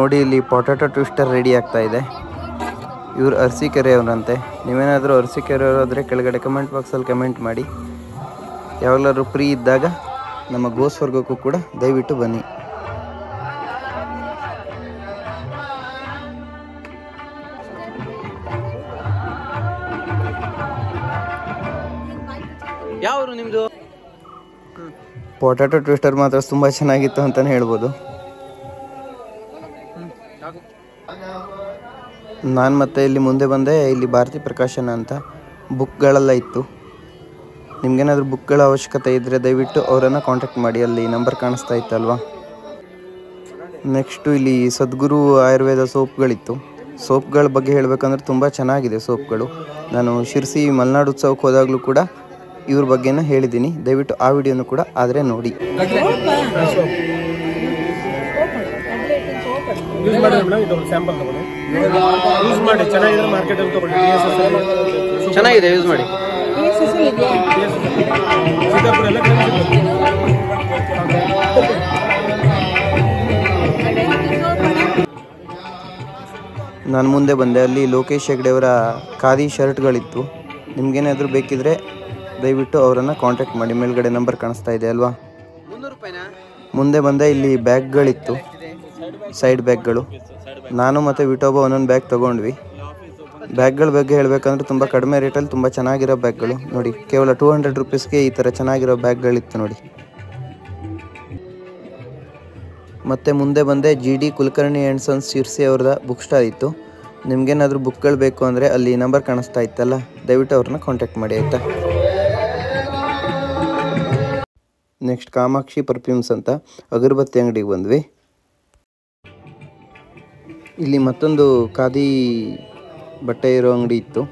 ನೋಡಿ ಇಲ್ಲಿ potato twister ready ಆಗ್ತಾ ಇದೆ. ಇವರು ಅರಸೀಕೆರೆ ಅವರಂತೆ. ನೀವೇನಾದರೂ ಅರಸೀಕೆರೆ ಅವರಾದರೆ ಕೆಳಗಡೆ ಕಮೆಂಟ್ ಬಾಕ್ಸಲ್ಲಿ ಕಮೆಂಟ್ ಮಾಡಿ. ಯಾವಾಗಲಾದ್ರೂ ಫ್ರೀ ಇದ್ದಾಗ ನಮ್ಮ ಗೋಸ್ವರ್ಗಕ್ಕೂ ಕೂಡ ದಯವಿಟ್ಟು ಬನ್ನಿ. ಯಾವರು ನಿಮ್ಮದು? ಪೊಟ್ಯಾಟೊ ಟ್ವಿಸ್ಟರ್ ಮಾತ್ರ ತುಂಬ ಚೆನ್ನಾಗಿತ್ತು ಅಂತಲೇ ಹೇಳ್ಬೋದು. ನಾನು ಮತ್ತೆ ಇಲ್ಲಿ ಮುಂದೆ ಬಂದೆ. ಇಲ್ಲಿ ಭಾರತಿ ಪ್ರಕಾಶನ ಅಂತ ಬುಕ್ಗಳೆಲ್ಲ ಇತ್ತು. ನಿಮ್ಗೇನಾದರೂ ಬುಕ್ಗಳ ಅವಶ್ಯಕತೆ ಇದ್ದರೆ ದಯವಿಟ್ಟು ಅವರನ್ನು ಕಾಂಟ್ಯಾಕ್ಟ್ ಮಾಡಿ. ಅಲ್ಲಿ ನಂಬರ್ ಕಾಣಿಸ್ತಾ ಇತ್ತಲ್ವಾ. ನೆಕ್ಸ್ಟು ಇಲ್ಲಿ ಸದ್ಗುರು ಆಯುರ್ವೇದ ಸೋಪ್ಗಳಿತ್ತು. ಸೋಪ್ಗಳ ಬಗ್ಗೆ ಹೇಳಬೇಕಂದ್ರೆ ತುಂಬ ಚೆನ್ನಾಗಿದೆ ಸೋಪ್ಗಳು. ನಾನು ಶಿರ್ಸಿ ಮಲೆನಾಡು ಉತ್ಸವಕ್ಕೆ ಹೋದಾಗಲೂ ಕೂಡ ಇವ್ರ ಬಗ್ಗೆನ ಹೇಳಿದ್ದೀನಿ. ದಯವಿಟ್ಟು ಆ ವಿಡಿಯೋನು ಕೂಡ ಆದರೆ ನೋಡಿ. ಚೆನ್ನಾಗಿದೆ, ಯೂಸ್ ಮಾಡಿ. ನಾನು ಮುಂದೆ ಬಂದೆ. ಅಲ್ಲಿ ಲೋಕೇಶ್ ಹೆಗ್ಡೆ ಅವರ ಖಾದಿ ಶರ್ಟ್ಗಳಿತ್ತು. ನಿಮ್ಗೇನಾದರೂ ಬೇಕಿದ್ರೆ ದಯವಿಟ್ಟು ಅವರನ್ನು ಕಾಂಟ್ಯಾಕ್ಟ್ ಮಾಡಿ. ಮೇಲ್ಗಡೆ ನಂಬರ್ ಕಾಣಿಸ್ತಾ ಇದೆ ಅಲ್ವಾ. ಮುಂದೆ ಬಂದೆ. ಇಲ್ಲಿ ಬ್ಯಾಗ್ಗಳಿತ್ತು, ಸೈಡ್ ಬ್ಯಾಗ್ಗಳು. ನಾನು ಮತ್ತು ವಿಟೋಬ ಒಂದೊಂದು ಬ್ಯಾಗ್ ತೊಗೊಂಡ್ವಿ. ಬ್ಯಾಗ್ಗಳ ಬಗ್ಗೆ ಹೇಳಬೇಕಂದ್ರೆ ತುಂಬ ಕಡಿಮೆ ರೇಟಲ್ಲಿ ತುಂಬ ಚೆನ್ನಾಗಿರೋ ಬ್ಯಾಗ್ಗಳು ನೋಡಿ. ಕೇವಲ 200 ರೂಪೀಸ್ಗೆ ಈ ಥರ ಚೆನ್ನಾಗಿರೋ ಬ್ಯಾಗ್ಗಳಿತ್ತು ನೋಡಿ. ಮತ್ತು ಮುಂದೆ ಬಂದೆ. GD Kulkarni and sons Sirsi ಅವ್ರದ್ದು ಬುಕ್ ಸ್ಟಾಲ್ ಇತ್ತು. ನಿಮ್ಗೇನಾದರೂ ಬುಕ್ಗಳು ಬೇಕು ಅಂದರೆ ಅಲ್ಲಿ ನಂಬರ್ ಕಾಣಿಸ್ತಾ ಇತ್ತಲ್ಲ, ದಯವಿಟ್ಟು ಅವ್ರನ್ನ ಕಾಂಟ್ಯಾಕ್ಟ್ ಮಾಡಿ ಆಯಿತಾ. ನೆಕ್ಸ್ಟ್ ಕಾಮಾಕ್ಷಿ ಪರ್ಫ್ಯೂಮ್ಸ್ ಅಂತ ಅಗರಬತ್ತಿ ಅಂಗಡಿಗೆ ಬಂದ್ವಿ. ಇಲ್ಲಿ ಮತ್ತೊಂದು ಖಾದಿ ಬಟ್ಟೆ ಇರೋ ಅಂಗಡಿ ಇತ್ತು.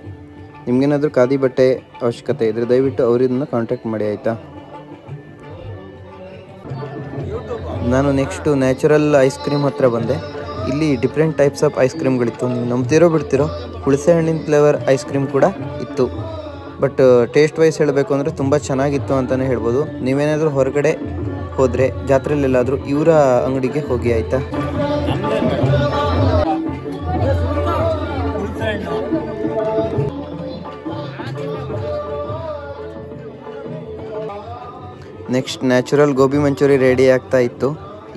ನಿಮ್ಗೇನಾದರೂ ಖಾದಿ ಬಟ್ಟೆ ಅವಶ್ಯಕತೆ ಇದ್ದರೆ ದಯವಿಟ್ಟು ಅವರನ್ನು ಕಾಂಟ್ಯಾಕ್ಟ್ ಮಾಡಿ ಆಯಿತಾ. ನಾನು ನೆಕ್ಸ್ಟು ನ್ಯಾಚುರಲ್ ಐಸ್ ಕ್ರೀಮ್ ಹತ್ರ ಬಂದೆ. ಇಲ್ಲಿ ಡಿಫ್ರೆಂಟ್ ಟೈಪ್ಸ್ ಆಫ್ ಐಸ್ ಕ್ರೀಮ್ಗಳಿತ್ತು. ನೀವು ನಂಬ್ತಿರೋ ಬಿಡ್ತಿರೋ ಹುಣಸೆ ಹಣ್ಣಿನ ಫ್ಲೇವರ್ ಐಸ್ ಕ್ರೀಮ್ ಕೂಡ ಇತ್ತು. ಬಟ್ ಟೇಸ್ಟ್ ವೈಸ್ ಹೇಳಬೇಕು ಅಂದರೆ ತುಂಬ ಚೆನ್ನಾಗಿತ್ತು ಅಂತಲೇ ಹೇಳ್ಬೋದು. ನೀವೇನಾದರೂ ಹೊರಗಡೆ ಹೋದರೆ ಜಾತ್ರೆಯಲ್ಲೆಲ್ಲಾದರೂ ಇವರ ಅಂಗಡಿಗೆ ಹೋಗಿ ಆಯಿತಾ. Next natural gobi manchurian ready ಆಗ್ತಾ ಇತ್ತು.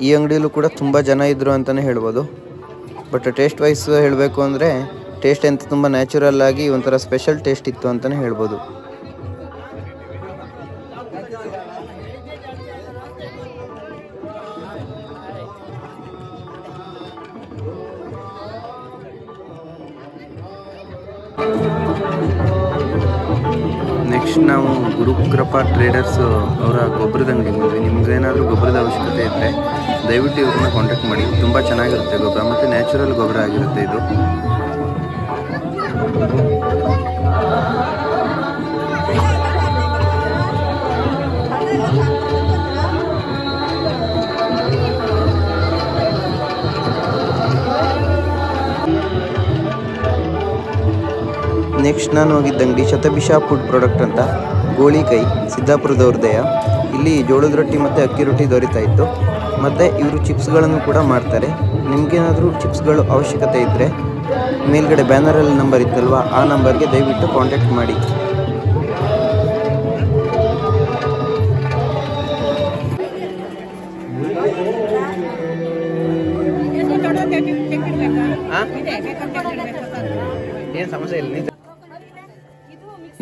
ಈ ಅಂಗಡಿಯಲ್ಲೂ ಕೂಡ ತುಂಬ ಜನ ಇದ್ದರು ಅಂತಲೇ ಹೇಳ್ಬೋದು. ಬಟ್ ಟೇಸ್ಟ್ ವೈಸ್ ಹೇಳಬೇಕು ಅಂದರೆ ಟೇಸ್ಟ್ ಅಂತ ತುಂಬ ನ್ಯಾಚುರಲ್ ಆಗಿ ಒಂಥರ ಸ್ಪೆಷಲ್ ಟೇಸ್ಟ್ ಇತ್ತು ಅಂತಲೇ ಹೇಳ್ಬೋದು. ನೆಕ್ಸ್ಟ್ ನಾವು ಗುರುಕೃಪಾ ಟ್ರೇಡರ್ಸ್ ಅವರ ಗೊಬ್ಬರದ ಅಂಗಡಿಗೆ ಬಂದ್ವಿ. ನಿಮ್ಗೇನಾದರೂ ಗೊಬ್ಬರದ ಅವಶ್ಯಕತೆ ಇದ್ದರೆ ದಯವಿಟ್ಟು ಇವ್ರನ್ನ ಕಾಂಟ್ಯಾಕ್ಟ್ ಮಾಡಿ. ತುಂಬ ಚೆನ್ನಾಗಿರುತ್ತೆ ಗೊಬ್ಬರ ಮತ್ತು ನ್ಯಾಚುರಲ್ ಗೊಬ್ಬರ ಆಗಿರುತ್ತೆ ಇದು. ನೆಕ್ಸ್ಟ್ ನಾನು ಹೋಗಿದ್ದ ಅಂಗಡಿ ಶತಭಿಷ ಫುಡ್ ಪ್ರಾಡಕ್ಟ್ ಅಂತ, ಗೋಳಿಕೈ, ಸಿದ್ದಾಪುರದವ್ರದೆಯ. ಇಲ್ಲಿ ಜೋಳದ ರೊಟ್ಟಿ ಮತ್ತು ಅಕ್ಕಿ ರೊಟ್ಟಿ ದೊರೀತಾ ಇತ್ತು. ಮತ್ತು ಇವರು ಚಿಪ್ಸ್ಗಳನ್ನು ಕೂಡ ಮಾಡ್ತಾರೆ. ನಿಮಗೇನಾದರೂ ಚಿಪ್ಸ್ಗಳು ಅವಶ್ಯಕತೆ ಇದ್ದರೆ ಮೇಲ್ಗಡೆ ಬ್ಯಾನರಲ್ಲಿ ನಂಬರ್ ಇತ್ತಲ್ವ, ಆ ನಂಬರ್ಗೆ ದಯವಿಟ್ಟು ಕಾಂಟ್ಯಾಕ್ಟ್ ಮಾಡಿ. ಏನು ಸಮಸ್ಯೆ ಇಲ್ಲ.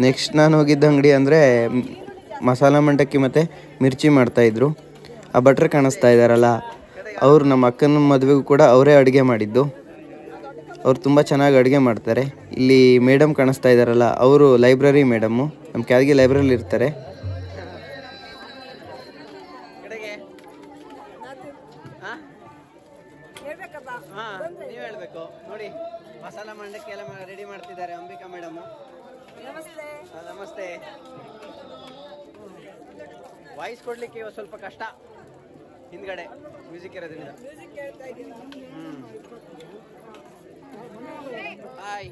ನೆಕ್ಸ್ಟ್ ನಾನು ಹೋಗಿದ್ದ ಅಂಗಡಿ ಅಂದರೆ ಮಸಾಲ ಮಂಡಕ್ಕಿ ಮತ್ತು ಮಿರ್ಚಿ ಮಾಡ್ತಾಯಿದ್ರು. ಆ ಭಟ್ರು ಕಾಣಿಸ್ತಾ ಇದ್ದಾರಲ್ಲ, ಅವರು ನಮ್ಮ ಅಕ್ಕನ ಮದುವೆಗೂ ಕೂಡ ಅವರೇ ಅಡುಗೆ ಮಾಡಿದ್ದು. ಅವ್ರು ತುಂಬ ಚೆನ್ನಾಗಿ ಅಡುಗೆ ಮಾಡ್ತಾರೆ. ಇಲ್ಲಿ ಮೇಡಮ್ ಕಾಣಿಸ್ತಾ ಇದ್ದಾರಲ್ಲ, ಅವರು ಲೈಬ್ರರಿ ಮೇಡಮ್ಮು, ನಮ್ಮ ಕ್ಯಾಲ್ಗಿ ಲೈಬ್ರರಿಲಿ ಇರ್ತಾರೆ. ನೀವು ಹೇಳಬೇಕು ನೋಡಿ. ಮಸಾಲ ಮಂಡಕ್ಕಿ ಎಲ್ಲ ರೆಡಿ ಮಾಡ್ತಿದ್ದಾರೆ ಅಂಬಿಕಾ ಮೇಡಮ್. ನಮಸ್ತೆ. ವಾಯ್ಸ್ ಕೊಡ್ಲಿಕ್ಕೆ ಸ್ವಲ್ಪ ಕಷ್ಟ, ಹಿಂದ್ಗಡೆ ಮ್ಯೂಸಿಕ್ ಇರೋದ್ರಿಂದ. ಹಾಯ್.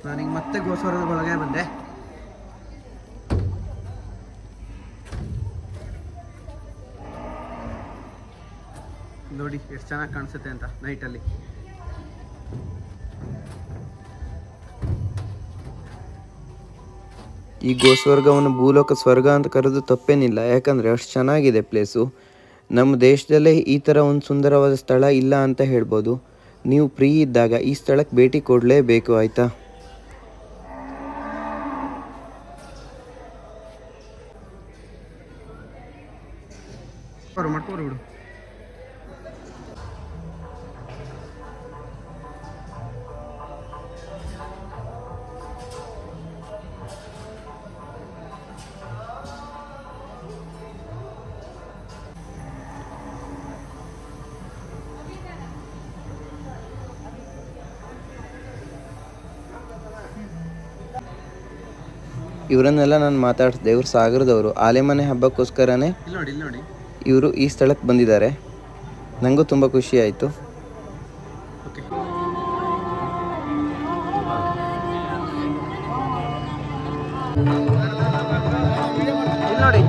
ನಾನೀಗ ಮತ್ತೆ ಗೋಸ್ವರದ ಒಳಗೆ ಬಂದೆ. ನೋಡಿ ಎಷ್ಟು ಚೆನ್ನಾಗಿ ಕಾಣಿಸುತ್ತೆ ಅಂತ ನೈಟಲ್ಲಿ. ಈ ಗೋಸ್ವರ್ಗವನ್ನು ಭೂಲೋಕ ಸ್ವರ್ಗ ಅಂತ ಕರೆದು ತಪ್ಪೇನಿಲ್ಲ, ಯಾಕಂದರೆ ಅಷ್ಟು ಚೆನ್ನಾಗಿದೆ ಪ್ಲೇಸು. ನಮ್ಮ ದೇಶದಲ್ಲೇ ಈ ಥರ ಒಂದು ಸುಂದರವಾದ ಸ್ಥಳ ಇಲ್ಲ ಅಂತ ಹೇಳ್ಬೋದು. ನೀವು ಫ್ರೀ ಇದ್ದಾಗ ಈ ಸ್ಥಳಕ್ಕೆ ಭೇಟಿ ಕೊಡಲೇಬೇಕು, ಆಯಿತಾ? ಮಾಡ್ಕೋರು ಬಿಡು. ಇವರನ್ನೆಲ್ಲ ನಾನು ಮಾತಾಡ್ಸಿದೆ. ಇವರು ಸಾಗರದವರು. ಆಲೆಮನೆ ಹಬ್ಬಕ್ಕೋಸ್ಕರನೇ ಇಲ್ಲಿ ನೋಡಿ ಇವರು ಈ ಸ್ಥಳಕ್ಕೆ ಬಂದಿದ್ದಾರೆ. ನನಗೂ ತುಂಬ ಖುಷಿ ಆಯಿತು. ನೋಡಿ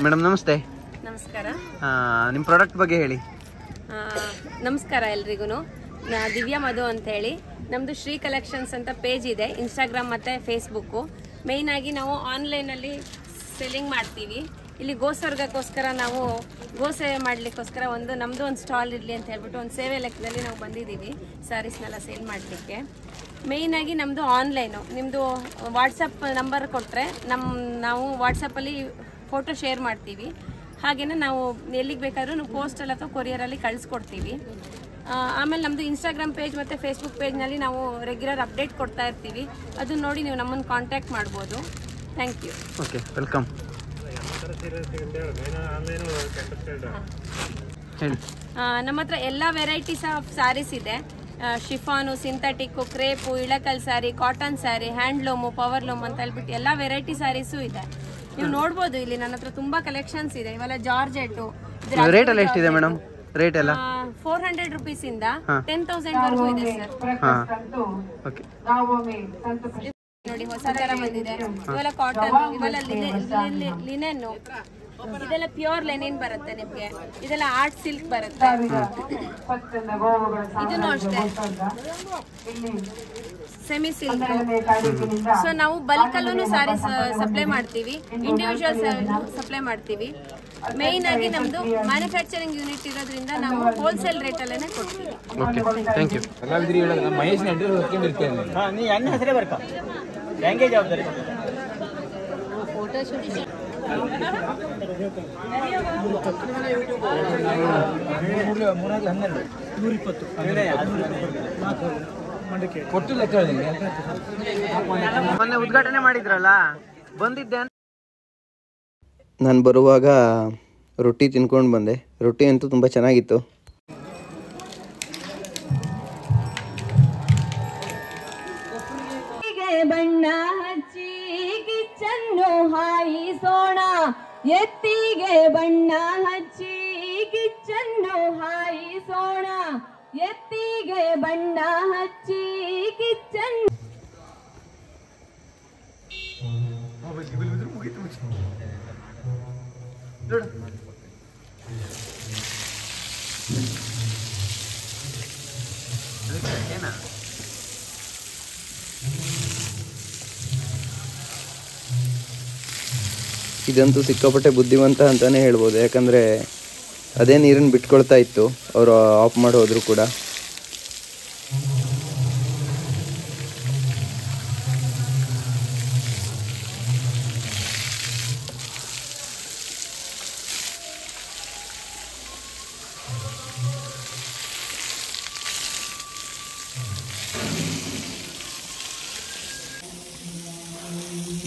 ಮೇಡಮ್ ನಮಸ್ತೆ. ನಮಸ್ಕಾರ. ನಿಮ್ಮ ಪ್ರಾಡಕ್ಟ್ ಬಗ್ಗೆ ಹೇಳಿ. ನಮಸ್ಕಾರ ಎಲ್ರಿಗೂ. ದಿವ್ಯಾ ಮಧು ಅಂತ ಹೇಳಿ ನಮ್ಮದು ಶ್ರೀ ಕಲೆಕ್ಷನ್ಸ್ ಅಂತ ಪೇಜ್ ಇದೆ, ಇನ್ಸ್ಟಾಗ್ರಾಮ್ ಮತ್ತು ಫೇಸ್ಬುಕ್ಕು. ಮೇಯ್ನಾಗಿ ನಾವು ಆನ್ಲೈನಲ್ಲಿ ಸೆಲ್ಲಿಂಗ್ ಮಾಡ್ತೀವಿ. ಇಲ್ಲಿ ಗೋಸ್ವರ್ಗಕ್ಕೋಸ್ಕರ ನಾವು ಗೋಸೇವೆ ಮಾಡಲಿಕ್ಕೋಸ್ಕರ ನಮ್ಮದು ಒಂದು ಸ್ಟಾಲ್ ಇರಲಿ ಅಂತ ಹೇಳ್ಬಿಟ್ಟು ಒಂದು ಸೇವೆ ಲೆಕ್ಕದಲ್ಲಿ ನಾವು ಬಂದಿದ್ದೀವಿ ಸ್ಯಾರೀಸ್ನೆಲ್ಲ ಸೇಲ್ ಮಾಡಲಿಕ್ಕೆ. ಮೇಯ್ನಾಗಿ ನಮ್ಮದು ಆನ್ಲೈನು. ನಿಮ್ಮದು ವಾಟ್ಸಪ್ ನಂಬರ್ ಕೊಟ್ಟರೆ ನಾವು ವಾಟ್ಸಪ್ಪಲ್ಲಿ ಫೋಟೋ ಶೇರ್ ಮಾಡ್ತೀವಿ. ಹಾಗೆಯೇ ನಾವು ಎಲ್ಲಿಗೆ ಬೇಕಾದ್ರೂ ನಾವು ಪೋಸ್ಟಲ್ಲಿ ಅಥವಾ ಕೊರಿಯರಲ್ಲಿ ಕಳಿಸ್ಕೊಡ್ತೀವಿ. ಆಮೇಲೆ ನಮ್ಮದು ಇನ್ಸ್ಟಾಗ್ರಾಮ್ ಪೇಜ್ ಮತ್ತು ಫೇಸ್ಬುಕ್ ಪೇಜ್ನಲ್ಲಿ ನಾವು ರೆಗ್ಯುಲರ್ ಅಪ್ಡೇಟ್ ಕೊಡ್ತಾ ಇರ್ತೀವಿ. ಅದನ್ನ ನೋಡಿ ನೀವು ನಮ್ಮನ್ನು ಕಾಂಟ್ಯಾಕ್ಟ್ ಮಾಡ್ಬೋದು. Thank you. Okay, welcome. ನಮ್ಮ ಹತ್ರ ಎಲ್ಲ ವೆರೈಟೀಸ್ ಆಫ್ ಸ್ಯಾರೀಸ್ ಇದೆ. Chiffon, synthetic, crepe, Ilkal saree, cotton saree, handloom, powerloom ಅಂತ ಹೇಳ್ಬಿಟ್ಟು ಎಲ್ಲ ವೆರೈಟಿ ಸ್ಯಾರೀಸು ಇದೆ. ನೀವು ನೋಡ್ಬೋದು, ಇಲ್ಲಿ ನನ್ನ ಹತ್ರ ತುಂಬಾ ಕಲೆಕ್ಷನ್ಸ್ ಇದೆ. ಇವೆಲ್ಲ ಜಾರ್ಜೆಟ್ಟು. ರೇಟ್ ಎಲ್ಲ ಎಷ್ಟಿದೆ ಮೇಡಮ್? ರೇಟ್ ಎಲ್ಲ 400 rupees ಇಂದ 10,000 ವರೆಗೂ ಇದೆ ಸರ್. ನೋಡಿ ಹೊಸ ತರ ಬಂದಿದೆ. ಇವೆಲ್ಲ ಕಾಟನ್, ಇವೆಲ್ಲ ಲಿನೆನ್, ಇದೆಲ್ಲ ಪ್ಯೂರ್ ಲೆನಿನ್ ಬರುತ್ತೆ ನಿಮ್ಗೆ. ಇದೆಲ್ಲ ಆರ್ಟ್ ಸಿಲ್ಕ್ ಬರುತ್ತೆ. ಇದನ್ನು ಅಷ್ಟೇ ಸೆಮಿ ಸಿಲ್ಕ್. ಸೊ ನಾವು ಬಲ್ಕ್ ಅಲ್ಲೂ ಸಾರಿ ಸಪ್ಲೈ ಮಾಡ್ತೀವಿ, ಇಂಡಿವಿಜುವಲ್ ಸಪ್ಲೈ ಮಾಡ್ತೀವಿ. ಮೇಯ್ನ್ ಆಗಿ ನಮ್ದು ಮ್ಯಾನುಫ್ಯಾಕ್ಚರಿಂಗ್ ಯೂನಿಟ್ ಇರೋದ್ರಿಂದ ನಾವು ಹೋಲ್ಸೇಲ್ ರೇಟ್ ಅಲ್ಲೇ ಕೊಡ್ತೀವಿ. Thank you. ಮೊನ್ನೆ ಉದ್ಘಾಟನೆ ಮಾಡಿದ್ರಲ್ಲ, ಬಂದಿದ್ದೆ. ನಾನು ಬರುವಾಗ ರೊಟ್ಟಿ ತಿನ್ಕೊಂಡು ಬಂದೆ. ರೊಟ್ಟಿ ಅಂತೂ ತುಂಬ ಚೆನ್ನಾಗಿತ್ತು. ಬಣ್ಣ ಹಚ್ಚಿ ಕಿಚ್ಚನ್ನು ಹಾಯಿಸೋಣ, ಎತ್ತಿಗೆ ಬಣ್ಣ ಹಚ್ಚಿ ಕಿಚ್ಚನ್ನು ಹಾಯಿಸೋಣ, ಎತ್ತಿಗೆ ಬಣ್ಣ ಹಚ್ಚಿ ಕಿಚ್ಚನ್ನು. ಇದಂತೂ ಸಿಕ್ಕಾಪಟ್ಟೆ ಬುದ್ಧಿವಂತ ಅಂತಲೇ ಹೇಳ್ಬೋದು. ಯಾಕಂದರೆ ಅದೇ ನೀರನ್ನು ಬಿಟ್ಕೊಳ್ತಾ ಇತ್ತು, ಅವರು ಆಫ್ ಮಾಡಿ ಹೋದ್ರು ಕೂಡ.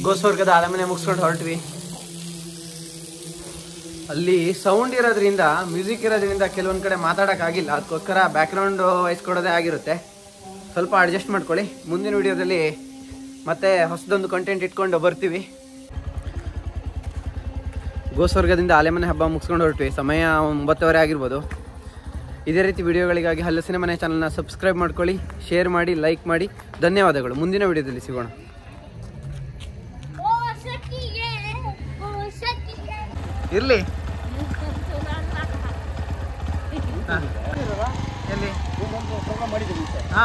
ಗೋಸ್ವರ್ಗದ ಆಲಮನೆ ಮುಗಿಸ್ಕೊಂಡು ಹೊರಟ್ವಿ. ಅಲ್ಲಿ ಸೌಂಡ್ ಇರೋದ್ರಿಂದ, ಮ್ಯೂಸಿಕ್ ಇರೋದ್ರಿಂದ ಕೆಲವೊಂದು ಕಡೆ ಮಾತಾಡೋಕ್ಕಾಗಿಲ್ಲ. ಅದಕ್ಕೋಸ್ಕರ ಬ್ಯಾಕ್ಗ್ರೌಂಡ್ ವಾಯ್ಸ್ ಕೊಡೋದೇ ಆಗಿರುತ್ತೆ. ಸ್ವಲ್ಪ ಅಡ್ಜಸ್ಟ್ ಮಾಡ್ಕೊಳ್ಳಿ. ಮುಂದಿನ ವಿಡಿಯೋದಲ್ಲಿ ಮತ್ತೆ ಹೊಸದೊಂದು ಕಂಟೆಂಟ್ ಇಟ್ಕೊಂಡು ಬರ್ತೀವಿ. ಗೋಸ್ವರ್ಗದಿಂದ ಆಲೆಮನೆ ಹಬ್ಬ ಮುಗಿಸ್ಕೊಂಡು ಹೊರಟ್ವಿ. ಸಮಯ 9:00 ಆಗಿರ್ಬೋದು. ಇದೇ ರೀತಿ ವಿಡಿಯೋಗಳಿಗಾಗಿ ಹಲಸಿನ ಮನೆ ಚಾನಲ್ನ ಸಬ್ಸ್ಕ್ರೈಬ್ ಮಾಡ್ಕೊಳ್ಳಿ, ಶೇರ್ ಮಾಡಿ, ಲೈಕ್ ಮಾಡಿ. ಧನ್ಯವಾದಗಳು. ಮುಂದಿನ ವಿಡಿಯೋದಲ್ಲಿ ಸಿಗೋಣ. ಇರ್ಲಿ ಎಲ್ಲಿ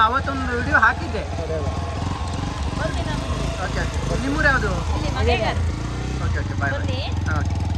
ಅವತ್ತೊಂದು ವಿಡಿಯೋ ಹಾಕಿದ್ದೆ. ಓಕೆ, ನಿಮ್ಮೂರು ಯಾವುದು? Okay bye. ಓಕೆ.